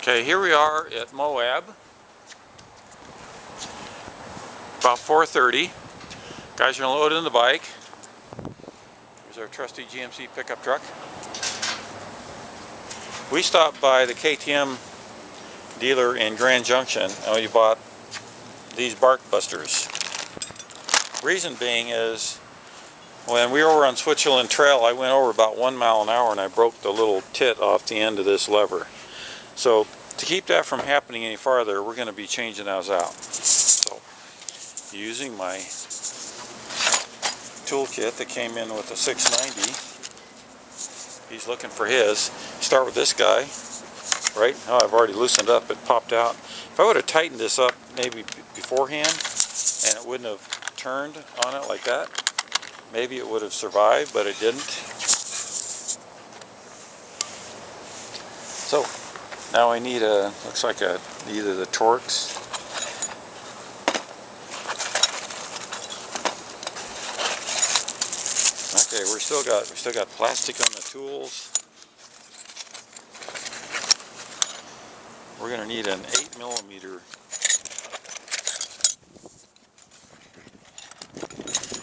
Okay, here we are at Moab, about 4:30. Guys are unloading the bike. Here's our trusty GMC pickup truck. We stopped by the KTM dealer in Grand Junction and we bought these Barkbusters. Reason being is when we were over on Switzerland Trail, I went over about 1 mile an hour and I broke the little tit off the end of this lever. So to keep that from happening any farther, we're going to be changing those out. So using my toolkit that came in with the 690, he's looking for his. Start with this guy, right? Oh, I've already loosened up, it popped out. If I would have tightened this up maybe beforehand and it wouldn't have turned on it like that, maybe it would have survived, but it didn't. So now I need looks like either the Torx. Okay, we still got plastic on the tools. We're gonna need an 8mm.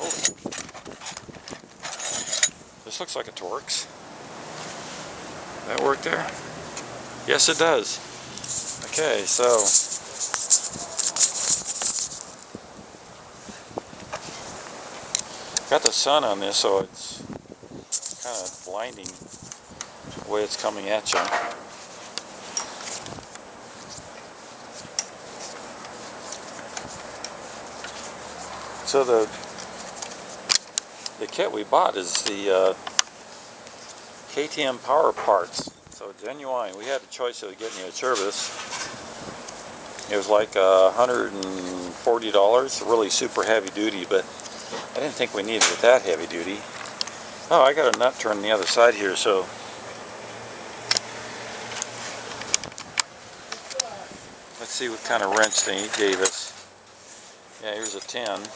Oh, this looks like a Torx. That work there? Yes, it does. Okay, so got the sun on this, so it's kind of blinding the way it's coming at you. So the kit we bought is the KTM power parts. So genuine. We had a choice of getting a service. It was like $140, really super heavy duty, but I didn't think we needed it that heavy duty. Oh, I got a nut turn the other side here, so let's see what kind of wrench they gave us. Yeah, here's a 10.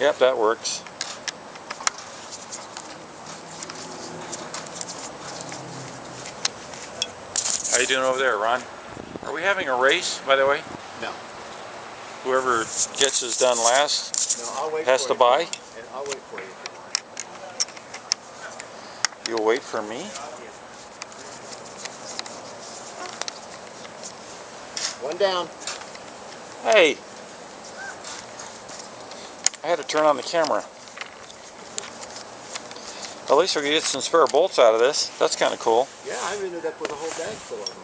Yep, that works. How you doing over there, Ron? Are we having a race, by the way? No. Whoever gets this done last has to buy? And I'll wait for you. You'll wait for me? One down. Hey! I had to turn on the camera. At least we can get some spare bolts out of this. That's kind of cool. Yeah, I ended up with a whole bag full of them.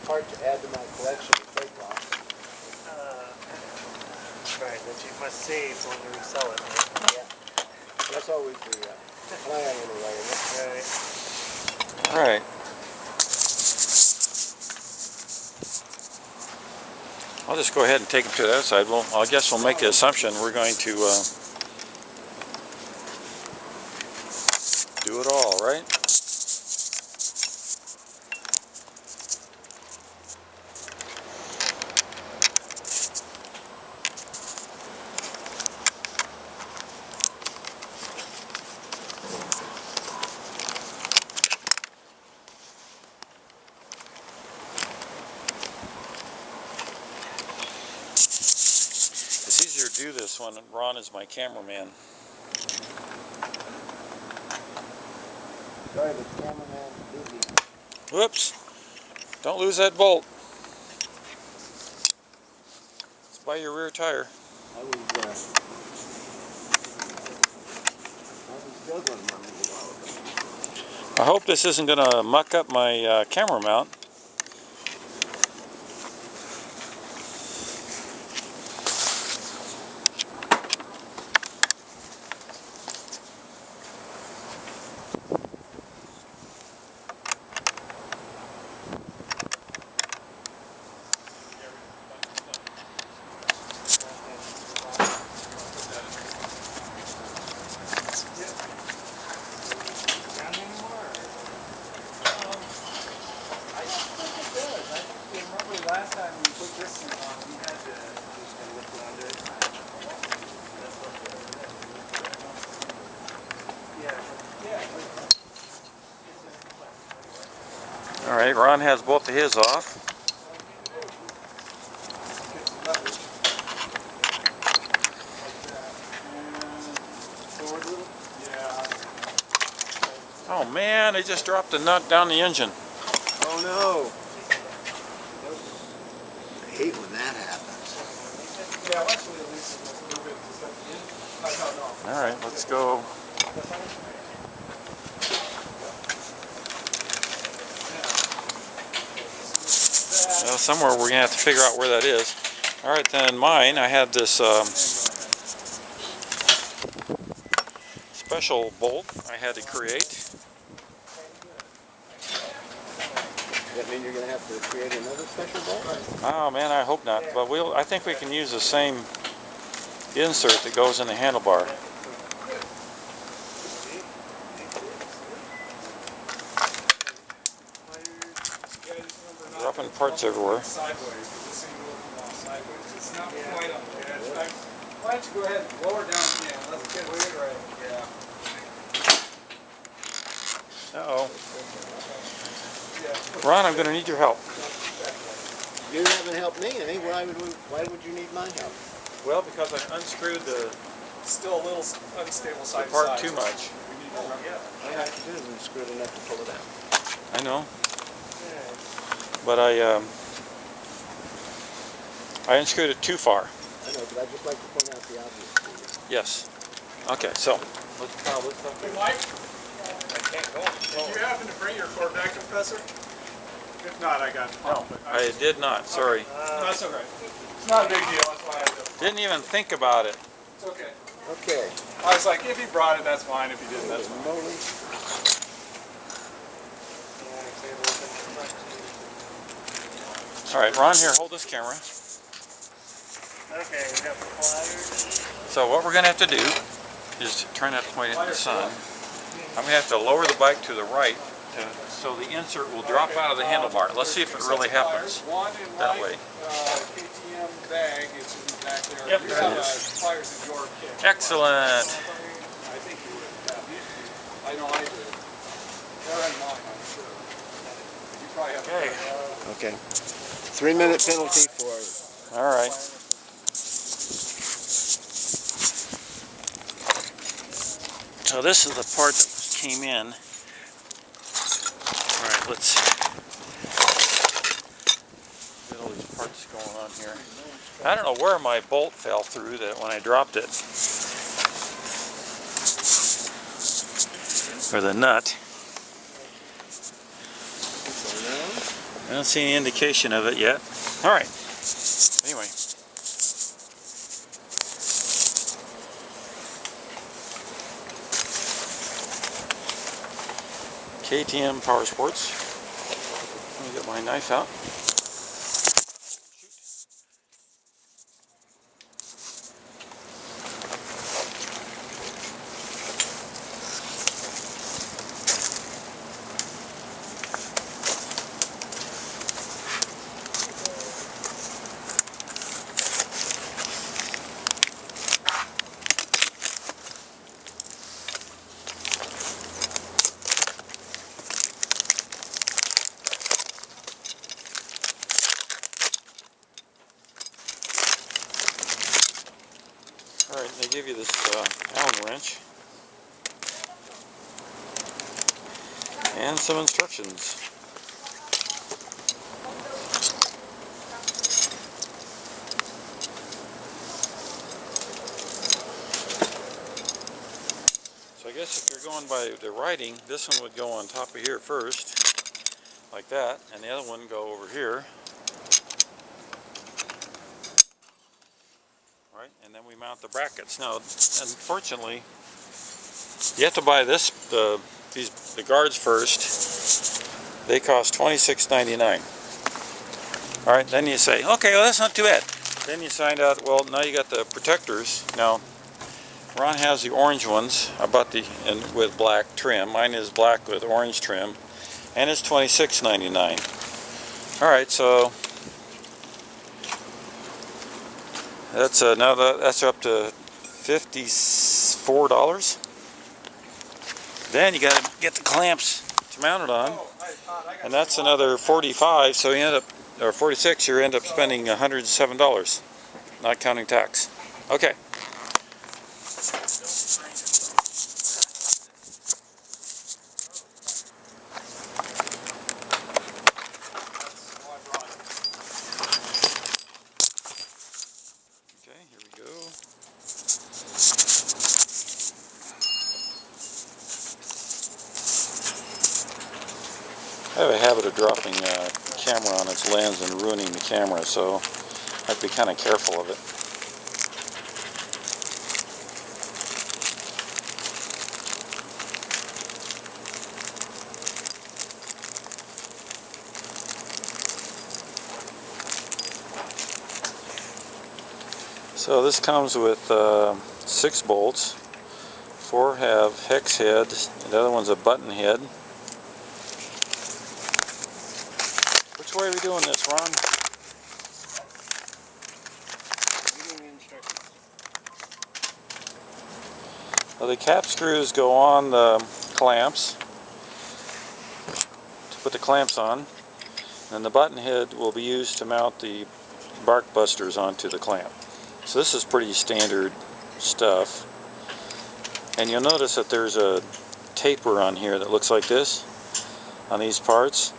Part to add to my collection of freight costs. Right, that you must save when you resell it. Right? Yeah. That's always the plan anyway. Right. Alright. I'll just go ahead and take them to the other side. Well, I guess we'll make the assumption we're going to do it all, right? It's easier to do this when Ron is my cameraman. Sorry, the cameraman's busy. Whoops! Don't lose that bolt. It's by your rear tire. I was juggling one a little while ago. I hope this isn't going to muck up my camera mount. This one, you had to just kind of lift it under it. That's what the, yeah. All right, Ron has both of his off. Oh man, they just dropped a nut down the engine. Oh no. I hate when that happens. All right, let's go. Well, somewhere we're gonna have to figure out where that is. All right, then mine, I had this special bolt I had to create. Does that mean you're going to have to create another special bolt? Oh man, I hope not. But I think we can use the same insert that goes in the handlebar. Dropping parts everywhere. Why don't you go ahead and lower it down again? Let's get it right. Yeah. Uh-oh. Ron, I'm going to need your help. You haven't helped me any. Why would you need my help? Well, because I unscrewed the Still a little unstable side to part side. too much. All you have to do is unscrew it enough to pull it out. I know. But I unscrewed it too far. I know, but I'd just like to point out the obvious to you. Yes. Okay, so let's pile this up. Hey, Mike, did you happen to bring your Corvette compressor? If not, I got it. No, I did not. Sorry. No, that's okay. It's not a big deal. That's why I did it. Didn't even think about it. It's okay. Okay. I was like, if he brought it, that's fine. If he didn't, that's fine. Moly. All right, Ron, here, hold this camera. Okay, we got the pliers. So what we're going to have to do is turn that point into the sun. I'm going to have to lower the bike to the right so the insert will drop out of the handlebar. Let's see if it really happens that way. KTM bag, it's in the back there. Yep, You there have it is. pliers in your kit. Excellent. I think you would have. I know I did. They're in mine, I'm sure. You probably have. Okay. Okay. 3-minute penalty for it. All right. So this is the part that came in. All right, let's get all these parts going on here. I don't know where my bolt fell through that when I dropped it. Or the nut. I don't see any indication of it yet. All right. Anyway. KTM Power Sports. Let me get my knife out. Alright, they give you this Allen wrench and some instructions. So I guess if you're going by the writing, this one would go on top of here first, like that, and the other one go over here. Right, and then we mount the brackets. Now, unfortunately, you have to buy the guards first. They cost $26.99. All right, then you say, okay, well that's not too bad. Then you find out, well, now you got the protectors. Now, Ron has the orange ones. I bought with black trim. Mine is black with orange trim, and it's $26.99. All right, so That's now that's up to $54. Then you got to get the clamps to mount it on, and that's another $45. So you end up, or $46. You end up spending $107, not counting tax. Okay. Okay, here we go. I have a habit of dropping camera on its lens and ruining the camera, so I have to be kind of careful of it. So this comes with 6 bolts. 4 have hex heads, the other one's a button head. Which way are we doing this, Ron? Well, the cap screws go on the clamps to put the clamps on, and the button head will be used to mount the Barkbusters onto the clamp. So this is pretty standard stuff. And you'll notice that there's a taper on here that looks like this on these parts.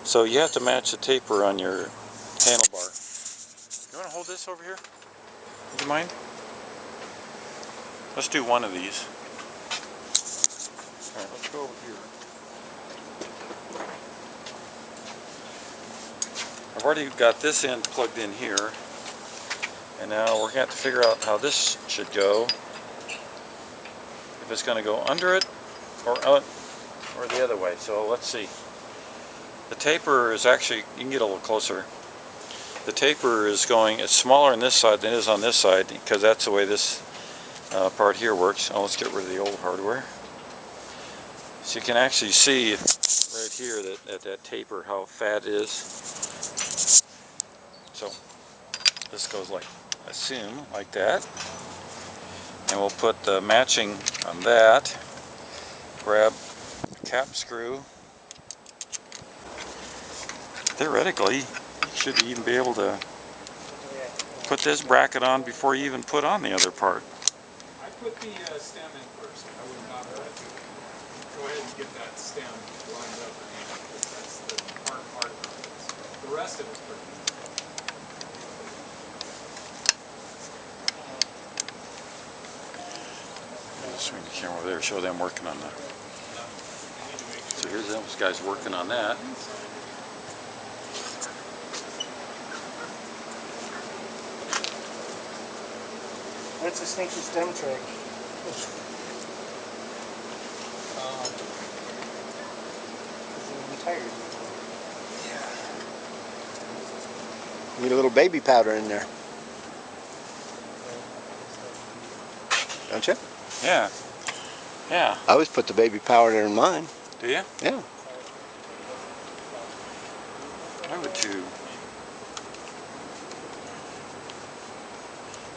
So you have to match the taper on your handlebar. You want to hold this over here? Would you mind? Let's do one of these. Alright, let's go over here. I've already got this end plugged in here. And now we're going to have to figure out how this should go. If it's going to go under it or the other way. So let's see. The taper is actually, you can get a little closer. The taper is going, it's smaller on this side than it is on this side because that's the way this part here works. Oh, let's get rid of the old hardware. So you can actually see right here that taper, how fat it is. So this goes like, assume, like that. And we'll put the matching on that. Grab a cap screw. Theoretically, you should even be able to put this bracket on before you even put on the other part. I put the stem in first. I would not let it go ahead and get that stem lined up again, because that's the hard part of it. The rest of it's pretty easy. Swing the camera over there, show them working on that. So here's those guys working on that. What's the sneaky stem trick? I'm tired. Need a little baby powder in there. Don't you? Yeah. Yeah. I always put the baby powder in mine. Do you? Yeah. I would too.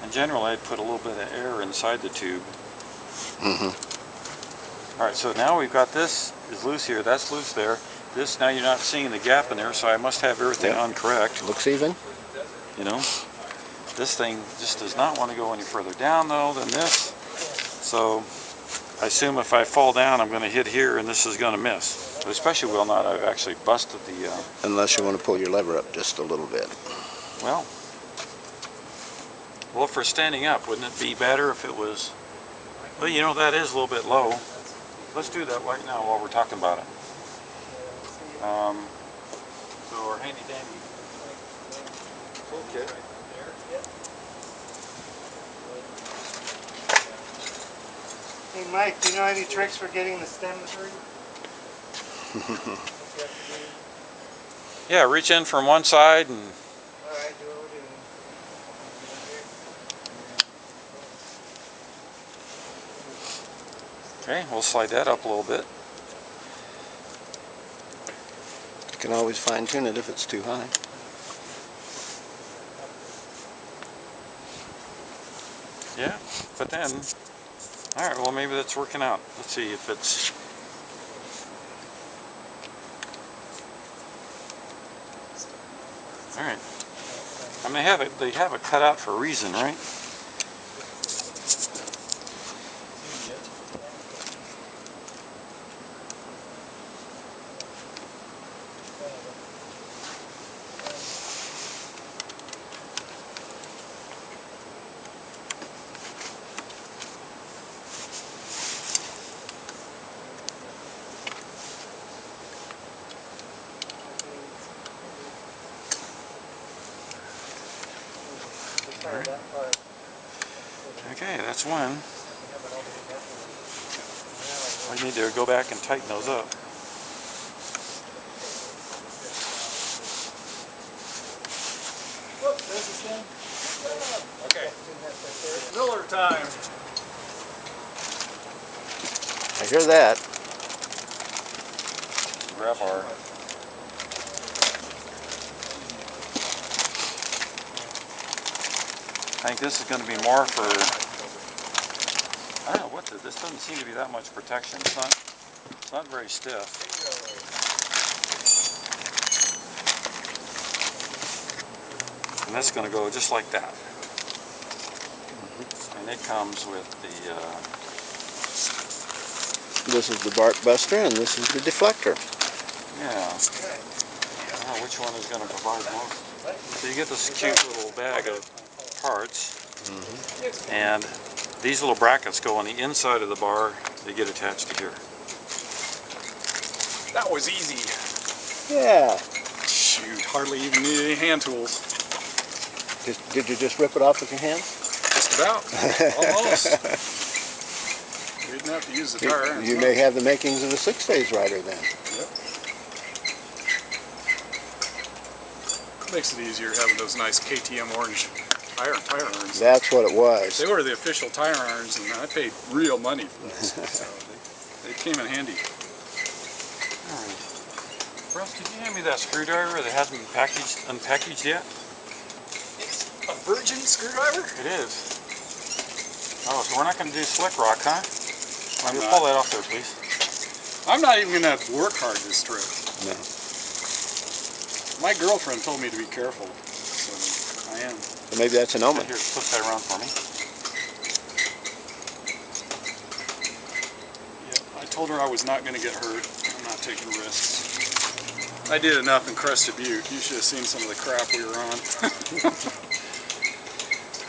And generally I'd put a little bit of air inside the tube. Alright, so now we've got this is loose here, that's loose there. This, now you're not seeing the gap in there, so I must have everything on correct. Looks even. You know, this thing just does not want to go any further down though than this. So I assume if I fall down I'm going to hit here and this is going to miss. But especially will not, I've actually busted the... Unless you want to pull your lever up just a little bit. Well, if we're standing up, wouldn't it be better if it was... Well, you know, that is a little bit low. Let's do that right now while we're talking about it. So our handy dandy. Okay. Hey Mike, do you know any tricks for getting the stem through? Yeah, reach in from one side and... Alright, do what we're doing. Okay, we'll slide that up a little bit. You can always fine tune it if it's too high. Yeah, but then, all right, well maybe that's working out. Let's see if it's, all right. I mean, they have it cut out for a reason, right? Okay, that's one. We need to go back and tighten those up. Whoops, there's the stem. Okay. Miller time. I hear that. Grab our I think this is going to be more for, I don't know what this doesn't seem to be that much protection. It's not very stiff. And that's going to go just like that. And it comes with the This is the Barkbuster and this is the deflector. yeah. I don't know which one is going to provide most. So you get this cute little bag of parts, and these little brackets go on the inside of the bar. They get attached to here. That was easy. Yeah. Shoot, hardly even need any hand tools. Did you just rip it off with your hands? Just about. Almost. We didn't have to use the tire irons. You may have the makings of a 6-phase rider then. Yep. Makes it easier having those nice KTM orange tire irons. That's what it was. They were the official tire irons, and I paid real money for those. So they came in handy. All right. Russ, could you hand me that screwdriver that hasn't been unpackaged yet? It's a virgin screwdriver? It is. Oh, so we're not going to do slick rock, huh? Let me pull that off there, please. I'm not even going to have to work hard this trip. No. My girlfriend told me to be careful, so I am. Maybe that's an omen. Here, flip that around for me. Yeah, I told her I was not going to get hurt. I'm not taking risks. I did enough in Crested Butte. You should have seen some of the crap we were on.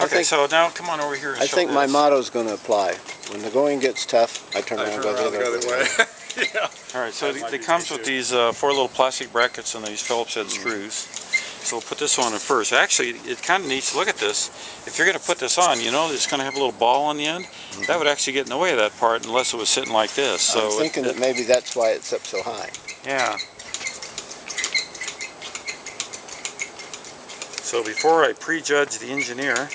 Okay, so now come on over here and I show think my this. motto's going to apply. When the going gets tough, I turn I around turn and go around and go the other way. Yeah. All right, so That might it be comes me with too. these 4 little plastic brackets and these Phillips head screws. So we'll put this on in first. Actually, it kind of needs to look at this. If you're going to put this on, you know, it's going to have a little ball on the end. That would actually get in the way of that part unless it was sitting like this. So I'm thinking that maybe that's why it's up so high. yeah. So before I prejudge the engineer,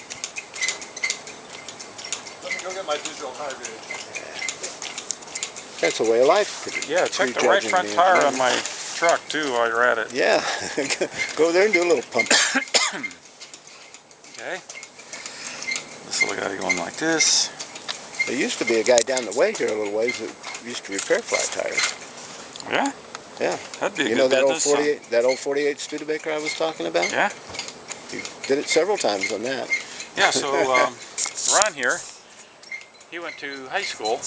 Let me go get my digital tire gauge. That's a way of life. yeah, check the right Prejudging front the tire on engineer. my truck too while you're at it. Yeah. Go there and do a little pump. Okay. This little guy going like this. There used to be a guy down the way here a little ways that used to repair flat tires. Yeah. Yeah. That'd be a You good know that old business. 48, that old 48 Studebaker I was talking about? Yeah. He did it several times on that. Yeah, so Ron here, he went to high school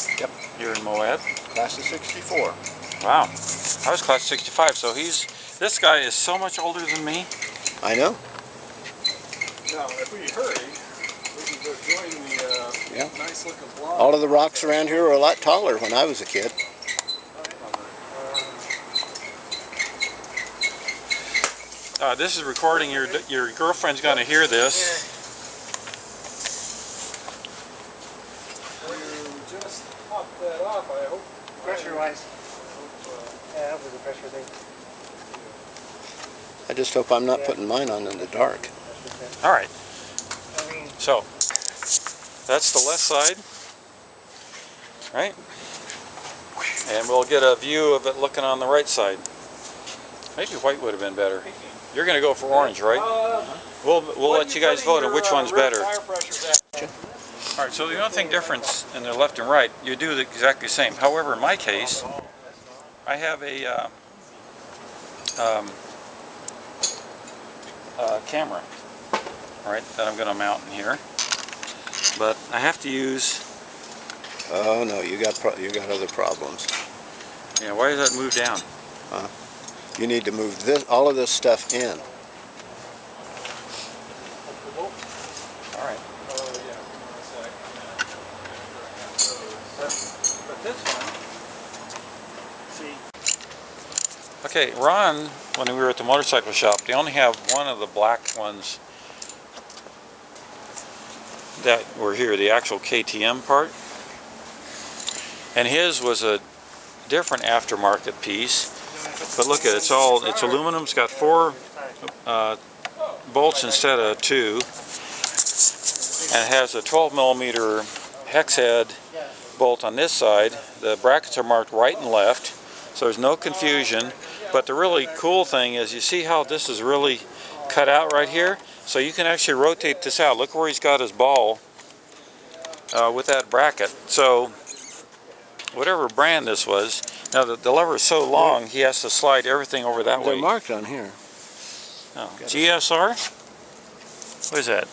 here in Moab. Class of 64. Wow. I was class 65, so this guy is so much older than me. I know. Now, if we hurry, we can go join the Yeah. nice looking blonde. All of the rocks around here were a lot taller when I was a kid. This is recording. Your girlfriend's going to hear this. You just popped that off, I hope. Pressure-wise. Yeah, that was a pressure thing. I just hope I'm not putting mine on in the dark. All right. I mean, So that's the left side, right? And we'll get a view of it looking on the right side. Maybe white would have been better. You're going to go for orange, right? We'll let you guys vote on which one's better. Tire pressure's at? Alright, so the only thing difference in the left and right, you do exactly the same. However, in my case, I have a camera, right, that I'm going to mount in here. But I have to use... Oh no, you got other problems. Yeah, why does that move down? You need to move all of this stuff in. Alright. But this one, see... Okay, Ron, when we were at the motorcycle shop, they only have one of the black ones that were here, the actual KTM part. And his was a different aftermarket piece. But look at it, it's aluminum, it's got 4 bolts instead of 2. And it has a 12mm hex head bolt on this side. The brackets are marked right and left, so there's no confusion. But the really cool thing is, you see how this is really cut out right here? So you can actually rotate this out. Look where he's got his ball with that bracket. So whatever brand this was, now the lever is so long, he has to slide everything over that way. They're marked on here. Oh, GSR? What is that?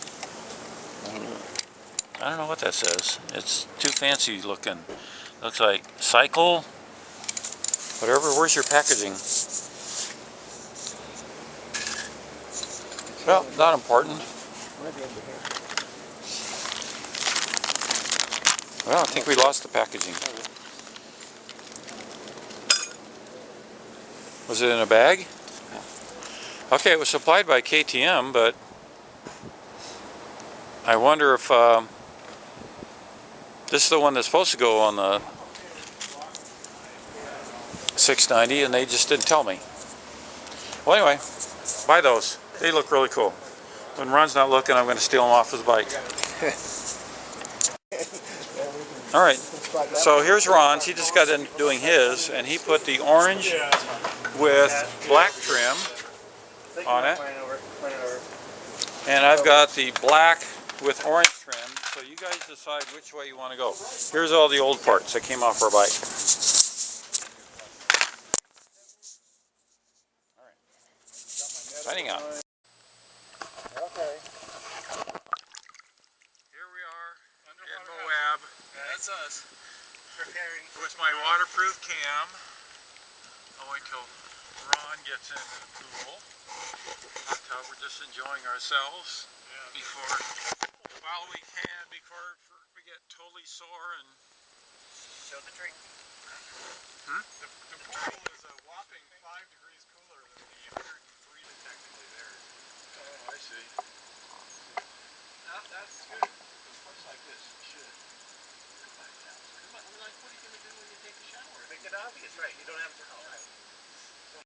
I don't know what that says. It's too fancy looking. Looks like cycle, whatever. Where's your packaging? Well, not important. Well, I think we lost the packaging. Was it in a bag? Okay, it was supplied by KTM, but I wonder if this is the one that's supposed to go on the 690, and they just didn't tell me. Well, anyway, buy those. They look really cool. When Ron's not looking, I'm going to steal them off his bike. Alright, so here's Ron's. He just got in doing his, and he put the orange with black trim on it. And I've got the black with orange trim, so you guys decide which way you want to go. Here's all the old parts that came off our bike. Alright, signing out. Okay. Here we are in Moab. That's us. Preparing. With my waterproof cam. I'll wait till Ron gets in the pool. Hot tub, we're just enjoying ourselves while we can, before we get totally sore and... Show the drink. The pool is a whopping 5 degrees cooler than the 103 that's technically there. Oh, I see. That's good. It's much like this, it should. What are you going to do when you take a shower? Make it obvious, right? You don't have to.